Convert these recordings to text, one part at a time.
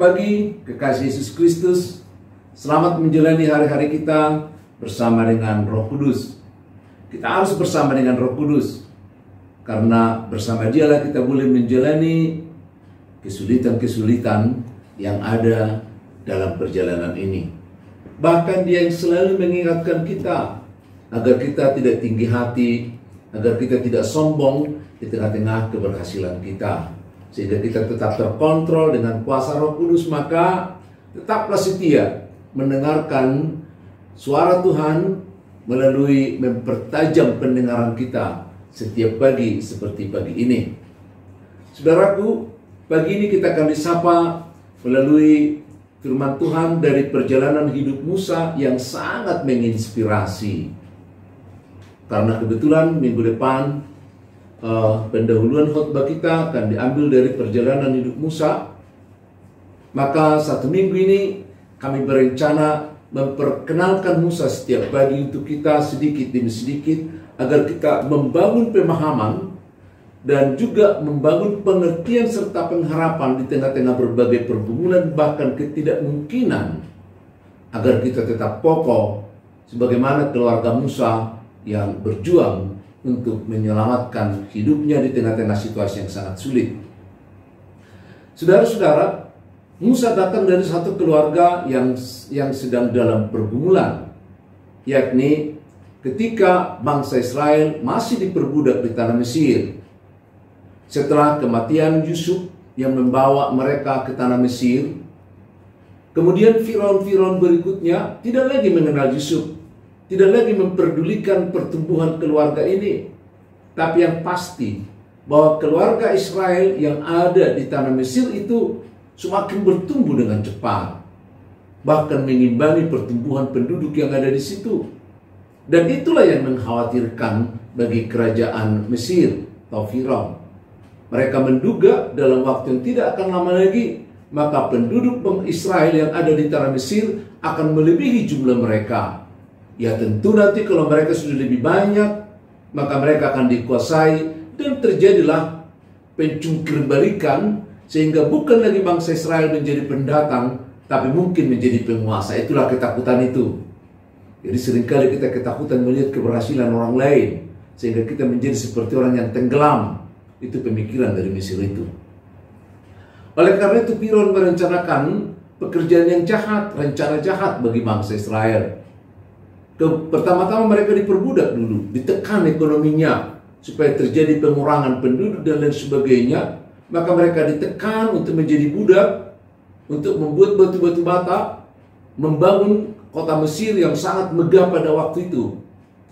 pagi, kekasih Yesus Kristus. Selamat menjalani hari-hari kita bersama dengan Roh Kudus. Kita harus bersama dengan Roh Kudus, karena bersama Dialah kita boleh menjalani kesulitan-kesulitan yang ada dalam perjalanan ini. Bahkan Dia yang selalu mengingatkan kita agar kita tidak tinggi hati, agar kita tidak sombong di tengah-tengah keberhasilan kita, sehingga kita tetap terkontrol dengan kuasa Roh Kudus. Maka tetaplah setia mendengarkan suara Tuhan melalui mempertajam pendengaran kita setiap pagi seperti pagi ini. Saudaraku, pagi ini kita akan disapa melalui firman Tuhan dari perjalanan hidup Musa yang sangat menginspirasi. Karena kebetulan minggu depan pendahuluan khotbah kita akan diambil dari perjalanan hidup Musa. Maka satu minggu ini kami berencana memperkenalkan Musa setiap pagi untuk kita sedikit demi sedikit, agar kita membangun pemahaman dan juga membangun pengertian serta pengharapan di tengah-tengah berbagai pergumulan bahkan ketidakmungkinan, agar kita tetap kokoh sebagaimana keluarga Musa yang berjuang untuk menyelamatkan hidupnya di tengah-tengah situasi yang sangat sulit. Saudara-saudara, Musa datang dari satu keluarga yang sedang dalam pergumulan, yakni ketika bangsa Israel masih diperbudak di tanah Mesir. Setelah kematian Yusuf yang membawa mereka ke tanah Mesir, kemudian Firaun berikutnya tidak lagi mengenal Yusuf, tidak lagi memperdulikan pertumbuhan keluarga ini. Tapi yang pasti bahwa keluarga Israel yang ada di tanah Mesir itu semakin bertumbuh dengan cepat, bahkan mengimbangi pertumbuhan penduduk yang ada di situ. Dan itulah yang mengkhawatirkan bagi kerajaan Mesir atau Firaun. Mereka menduga dalam waktu yang tidak akan lama lagi, maka penduduk Israel yang ada di tanah Mesir akan melebihi jumlah mereka. Ya tentu nanti kalau mereka sudah lebih banyak, maka mereka akan dikuasai dan terjadilah pencungkirbalikan, sehingga bukan lagi bangsa Israel menjadi pendatang, tapi mungkin menjadi penguasa. Itulah ketakutan itu. Jadi seringkali kita ketakutan melihat keberhasilan orang lain, sehingga kita menjadi seperti orang yang tenggelam. Itu pemikiran dari Mesir itu. Oleh karena itu Firaun merencanakan pekerjaan yang jahat, rencana jahat bagi bangsa Israel. Pertama-tama mereka diperbudak dulu, ditekan ekonominya supaya terjadi pengurangan penduduk dan lain sebagainya. Maka mereka ditekan untuk menjadi budak, untuk membuat batu-batu bata, membangun kota Mesir yang sangat megah pada waktu itu.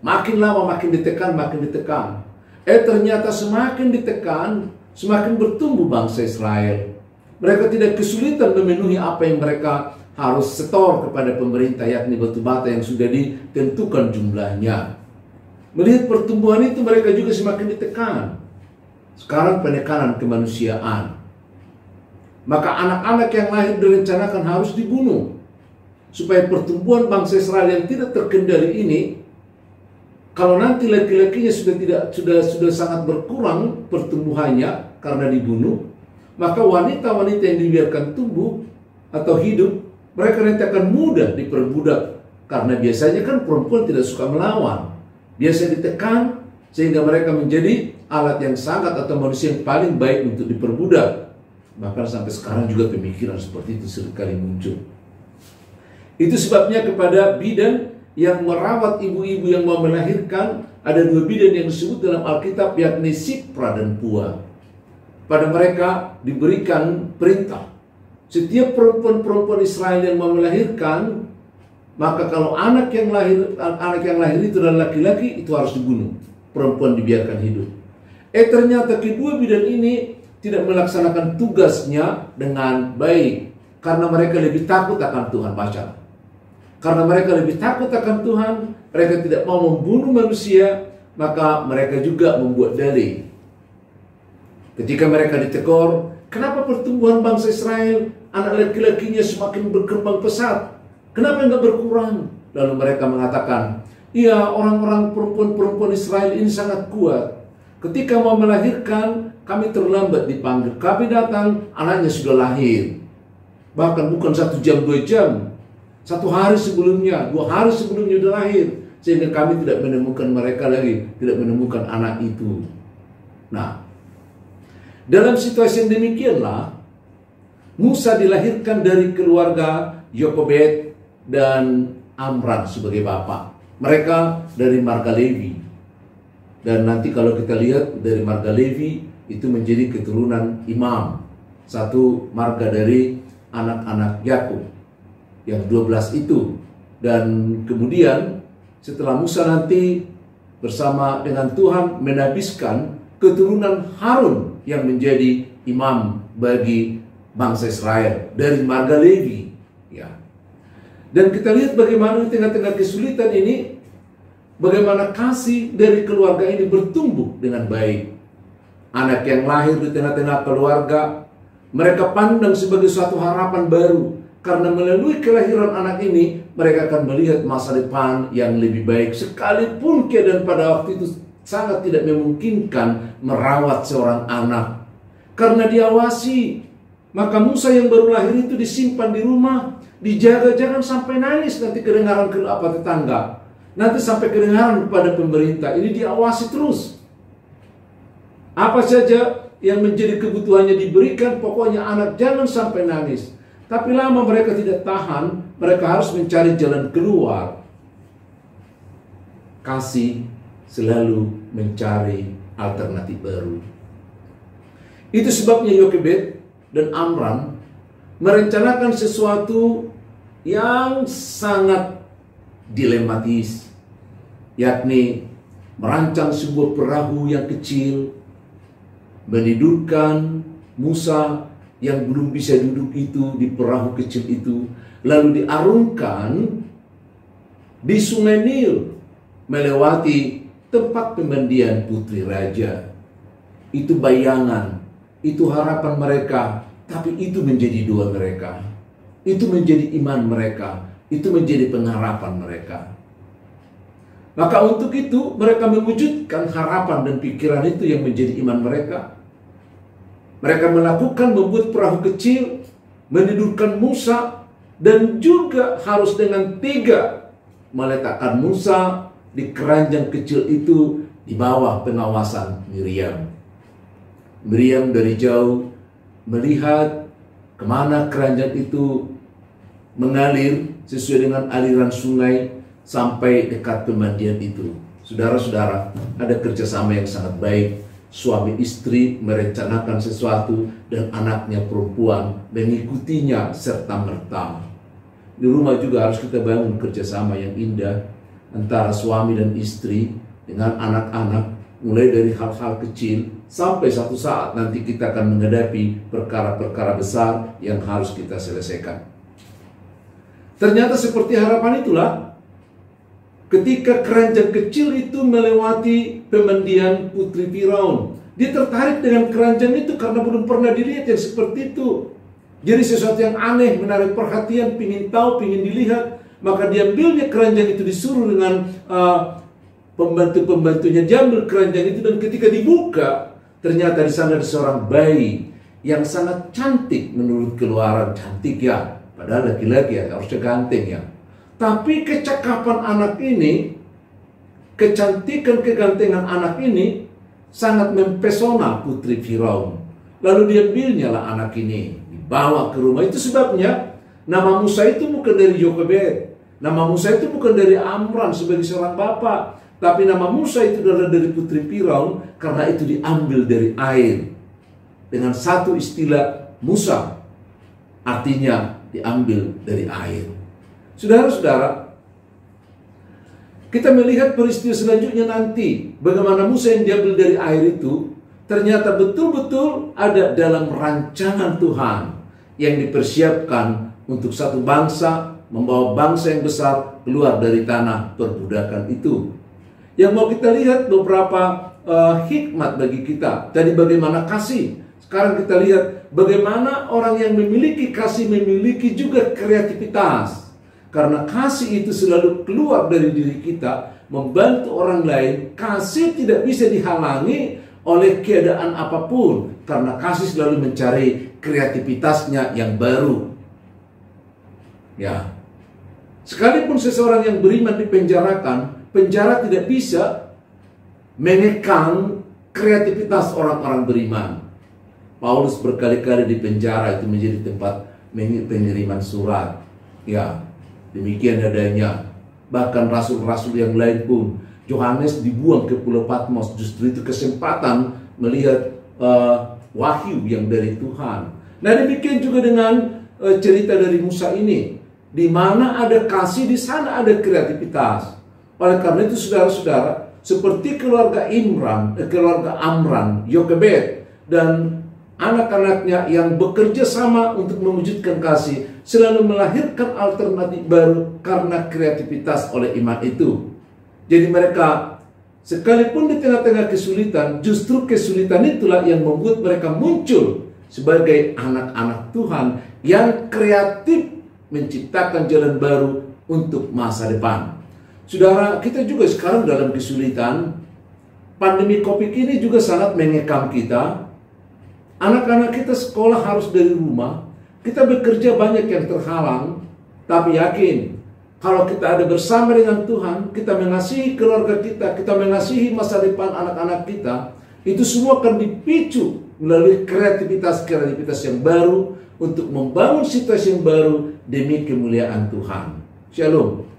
Makin lama makin ditekan, makin ditekan. Ternyata semakin ditekan, semakin bertumbuh bangsa Israel. Mereka tidak kesulitan memenuhi apa yang mereka harus setor kepada pemerintah, yakni batu bata yang sudah ditentukan jumlahnya. Melihat pertumbuhan itu, mereka juga semakin ditekan. Sekarang penekanan kemanusiaan. Maka anak-anak yang lahir direncanakan harus dibunuh, supaya pertumbuhan bangsa Israel yang tidak terkendali ini, kalau nanti laki-lakinya sudah sangat berkurang pertumbuhannya karena dibunuh, maka wanita-wanita yang dibiarkan tumbuh atau hidup, mereka nanti akan mudah diperbudak. Karena biasanya kan perempuan tidak suka melawan, biasa ditekan, sehingga mereka menjadi alat yang sangat atau manusia yang paling baik untuk diperbudak. Bahkan sampai sekarang juga pemikiran seperti itu seringkali muncul. Itu sebabnya kepada bidan yang merawat ibu-ibu yang mau melahirkan, ada dua bidan yang disebut dalam Alkitab, yakni Sipra dan Pua. Pada mereka diberikan perintah, setiap perempuan-perempuan Israel yang mau melahirkan, maka kalau anak yang lahir itu adalah laki-laki, itu harus dibunuh. Perempuan dibiarkan hidup. Ternyata kedua bidan ini tidak melaksanakan tugasnya dengan baik, karena mereka lebih takut akan Tuhan. Baca. Karena mereka lebih takut akan Tuhan, mereka tidak mau membunuh manusia, maka mereka juga membuat dalih. Ketika mereka ditegur, kenapa pertumbuhan bangsa Israel, anak laki-lakinya semakin berkembang pesat, kenapa enggak berkurang? Lalu mereka mengatakan, iya, orang-orang perempuan-perempuan Israel ini sangat kuat. Ketika mau melahirkan, kami terlambat dipanggil. Kami datang, anaknya sudah lahir. Bahkan bukan 1 jam, 2 jam. 1 hari sebelumnya, 2 hari sebelumnya sudah lahir. Sehingga kami tidak menemukan mereka lagi, tidak menemukan anak itu. Nah, dalam situasi yang demikianlah, Musa dilahirkan dari keluarga Yokobed dan Amram sebagai bapak. Mereka dari marga Levi. Dan nanti kalau kita lihat dari marga Levi itu menjadi keturunan Imam, satu marga dari anak-anak Yakub yang 12 itu. Dan kemudian setelah Musa nanti bersama dengan Tuhan menabiskan keturunan Harun yang menjadi imam bagi bangsa Israel dari marga Levi, ya. Dan kita lihat bagaimana di tengah-tengah kesulitan ini, bagaimana kasih dari keluarga ini bertumbuh dengan baik. Anak yang lahir di tengah-tengah keluarga, mereka pandang sebagai suatu harapan baru. Karena melalui kelahiran anak ini, mereka akan melihat masa depan yang lebih baik. Sekalipun keadaan pada waktu itu sangat tidak memungkinkan merawat seorang anak. Karena diawasi, maka Musa yang baru lahir itu disimpan di rumah, dijaga, jangan sampai nangis nanti kedengaran ke tetangga. Nanti sampai kedengaran kepada pemerintah. Ini diawasi terus. Apa saja yang menjadi kebutuhannya diberikan, pokoknya anak jangan sampai nangis. Tapi lama mereka tidak tahan, mereka harus mencari jalan keluar. Kasih selalu mencari alternatif baru. Itu sebabnya Yokebed dan Amram merencanakan sesuatu yang sangat dilematis, yakni merancang sebuah perahu yang kecil, menidurkan Musa yang belum bisa duduk itu di perahu kecil itu, lalu diarungkan di Sungai Nil melewati tempat pemandian putri raja. Itu bayangan, itu harapan mereka, tapi itu menjadi doa mereka, itu menjadi iman mereka, itu menjadi pengharapan mereka. Maka untuk itu mereka mewujudkan harapan dan pikiran itu yang menjadi iman mereka. Mereka melakukan membuat perahu kecil, menidurkan Musa, dan juga harus dengan tega meletakkan Musa di keranjang kecil itu di bawah pengawasan Miriam. Miriam dari jauh melihat kemana keranjang itu mengalir sesuai dengan aliran sungai sampai dekat pemandian itu. Saudara-saudara, ada kerjasama yang sangat baik. Suami istri merencanakan sesuatu dan anaknya perempuan mengikutinya serta merta. Di rumah juga harus kita bangun kerjasama yang indah antara suami dan istri dengan anak-anak, mulai dari hal-hal kecil sampai satu saat nanti kita akan menghadapi perkara-perkara besar yang harus kita selesaikan. Ternyata seperti harapan itulah, ketika keranjang kecil itu melewati pemandian putri Firaun, dia tertarik dengan keranjang itu karena belum pernah dilihat yang seperti itu. Jadi sesuatu yang aneh, menarik perhatian, pingin tahu, pingin dilihat. Maka diambilnya keranjang itu, disuruh dengan pembantu-pembantunya diambil keranjang itu, dan ketika dibuka, ternyata di sana ada seorang bayi yang sangat cantik menurut keluaran. Cantik ya, padahal laki-laki ya, harusnya ganteng ya. Tapi kecakapan anak ini, kecantikan, kegantengan anak ini sangat mempesona putri Firaun. Lalu diambilnya lah anak ini, dibawa ke rumah. Itu sebabnya nama Musa itu bukan dari Yokebed, nama Musa itu bukan dari Amram sebagai seorang bapak, tapi nama Musa itu adalah dari putri Firaun karena itu diambil dari air. Dengan satu istilah Musa, artinya diambil dari air. Saudara-saudara, kita melihat peristiwa selanjutnya nanti, bagaimana Musa yang diambil dari air itu ternyata betul-betul ada dalam rancangan Tuhan yang dipersiapkan untuk satu bangsa, membawa bangsa yang besar keluar dari tanah perbudakan itu. Yang mau kita lihat beberapa hikmat bagi kita. Tadi bagaimana kasih, sekarang kita lihat bagaimana orang yang memiliki kasih memiliki juga kreativitas. Karena kasih itu selalu keluar dari diri kita, membantu orang lain. Kasih tidak bisa dihalangi oleh keadaan apapun, karena kasih selalu mencari kreativitasnya yang baru. Ya, sekalipun seseorang yang beriman dipenjarakan, penjara tidak bisa mengekang kreativitas orang-orang beriman. Paulus berkali-kali di penjara itu menjadi tempat pengiriman surat. Ya, demikian adanya. Bahkan rasul-rasul yang lain pun, Yohanes dibuang ke Pulau Patmos, justru itu kesempatan melihat wahyu yang dari Tuhan. Nah, demikian juga dengan cerita dari Musa ini, di mana ada kasih, di sana ada kreativitas. Oleh karena itu, saudara-saudara, seperti keluarga keluarga Amram, Yokebed, dan anak-anaknya yang bekerja sama untuk mewujudkan kasih, selalu melahirkan alternatif baru karena kreativitas oleh iman itu. Jadi mereka, sekalipun di tengah-tengah kesulitan, justru kesulitan itulah yang membuat mereka muncul sebagai anak-anak Tuhan yang kreatif menciptakan jalan baru untuk masa depan. Saudara, kita juga sekarang dalam kesulitan. Pandemi Covid ini juga sangat mengekang kita. Anak-anak kita sekolah harus dari rumah. Kita bekerja banyak yang terhalang. Tapi yakin, kalau kita ada bersama dengan Tuhan, kita mengasihi keluarga kita, kita mengasihi masa depan anak-anak kita, itu semua akan dipicu melalui kreativitas yang baru untuk membangun situasi yang baru demi kemuliaan Tuhan. Shalom.